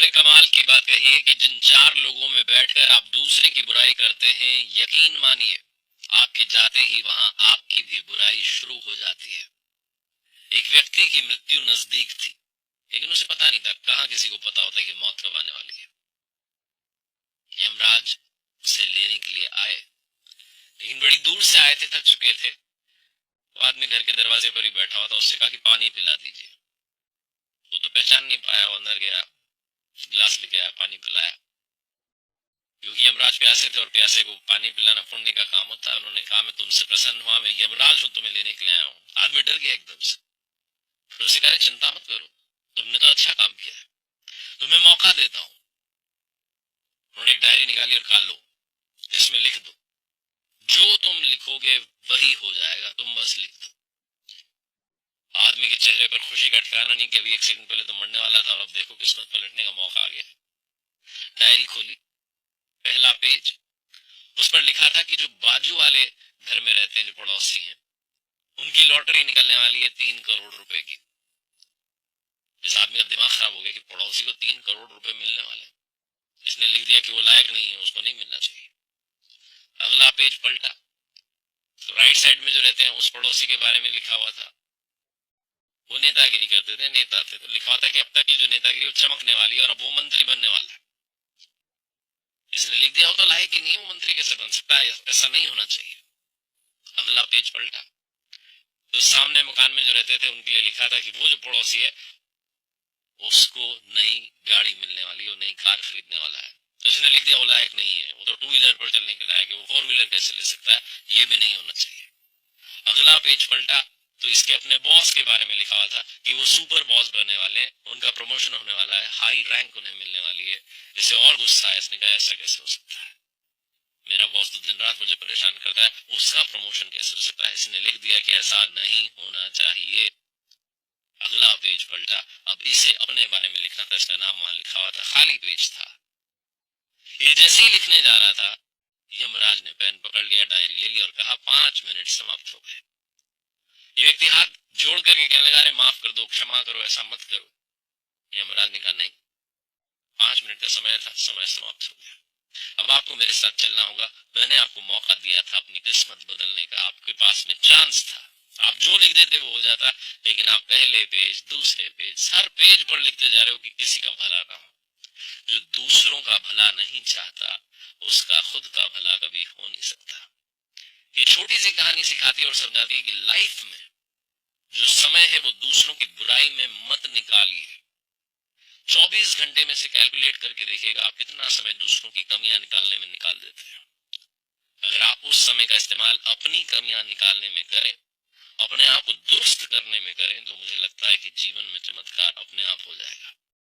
बड़े कमाल की बात कही है कि जिन चार लोगों में बैठकर आप दूसरे की बुराई करते हैं, यकीन मानिए आपके जाते ही वहां आपकी भी बुराई शुरू हो जाती है। एक व्यक्ति की मृत्यु नजदीक थी, लेकिन उसे पता नहीं था। कहां किसी को पता होता कि मौत कब आने वाली है। यमराज उसे लेने के लिए आए, लेकिन बड़ी दूर से आए थे, थक चुके थे। वो आदमी घर के दरवाजे पर ही बैठा हुआ था। उससे कहा कि पानी पिला दीजिए। वो तो पहचान नहीं पाया। वो अंदर गया, गिलास लेके आया, पानी पिलाया। क्योंकि यमराज प्यासे थे और प्यासे को पानी पिलाना पुण्य का काम होता है। उन्होंने कहा, मैं तुमसे प्रसन्न हुआ, मैं यमराज हूं, तुम्हें लेने के लिए आया हूँ। आदमी डर गया एकदम से। फिर उसे कहा, चिंता मत करो, तुमने तो अच्छा काम किया है, तुम्हें मौका देता हूँ। उन्होंने एक डायरी निकाली और कहा, लो, इसमें लिख दो, जो तुम लिखोगे वही हो जाएगा, तुम बस लिख दो। आदमी के चेहरे पर खुशी का ठिकाना नहीं कि अभी एक सेकंड पहले तो मरने वाला था और अब देखो किस्मत पलटने का मौका आ गया। डायरी खोली, पहला पेज, उस पर लिखा था कि जो बाजू वाले घर में रहते हैं, जो पड़ोसी हैं, उनकी लॉटरी निकलने वाली है 3 करोड़ रुपए की। इस आदमी का दिमाग खराब हो गया कि पड़ोसी को 3 करोड़ रुपए मिलने वाले। इसने लिख दिया कि वो लायक नहीं है, उसको नहीं मिलना चाहिए। अगला पेज पलटा तो राइट साइड में जो रहते हैं उस पड़ोसी के बारे में लिखा हुआ था। वो नेतागिरी करते थे, नेता थे। तो लिखा था कि अब तक की जो नेतागिरी वो चमकने वाली है और अब वो मंत्री बनने वाला है। इसने लिख दिया, वो तो लायक ही नहीं है, वो मंत्री कैसे बन सकता है, ऐसा नहीं होना चाहिए। अगला पेज पलटा तो सामने मकान में जो रहते थे उनके लिए लिखा था कि वो जो पड़ोसी है उसको नई गाड़ी मिलने वाली है, वो नई कार खरीदने वाला है। तो इसने लिख दिया, वो लायक नहीं है, वो तो 2 व्हीलर पर चलने के लायक है, वो 4 व्हीलर कैसे ले सकता है, ये भी नहीं होना चाहिए। अगला पेज पलटा तो इसके अपने बॉस के बारे में लिखा हुआ था कि वो सुपर बॉस बनने वाले हैं, उनका प्रमोशन होने वाला है, हाई रैंक उन्हें मिलने वाली है। इसे और गुस्सा है। इसने कहा, ऐसा कैसे हो सकता है, मेरा बॉस तो दिन रात मुझे परेशान करता है, उसका प्रमोशन कैसे हो सकता है। इसने लिख दिया कि ऐसा नहीं होना चाहिए। अगला पेज पलटा, अब इसे अपने बारे में लिखना था। इसका नाम वहां लिखा हुआ था, खाली पेज था। ये जैसे ही लिखने जा रहा था, यमराज ने पेन पकड़ लिया, डायरी ले ली और कहा, 5 मिनट समाप्त हो गए। ये व्यक्ति हाथ जोड़ करके कहने लगा, अरे माफ कर दो, क्षमा करो, ऐसा मत करो। यमराज ने कहा, नहीं, 5 मिनट का समय था, समय समाप्त हो गया। अब आपको मेरे साथ चलना होगा। मैंने आपको मौका दिया था अपनी किस्मत बदलने का, आपके पास में चांस था, आप जो लिख देते वो हो जाता। लेकिन आप पहले पेज, दूसरे पेज, हर पेज पर लिखते जा रहे हो कि किसी का भला ना हो। जो दूसरों का भला नहीं चाहता उसका खुद का भला कभी हो नहीं सकता। ये छोटी सी कहानी सिखाती और समझाती है कि लाइफ में जो समय है वो दूसरों की बुराई में मत निकालिए। 24 घंटे में से कैलकुलेट करके देखिएगा आप कितना समय दूसरों की कमियां निकालने में निकाल देते हैं। अगर आप उस समय का इस्तेमाल अपनी कमियां निकालने में करें, अपने आप को दुरुस्त करने में करें, तो मुझे लगता है कि जीवन में चमत्कार अपने आप हो जाएगा।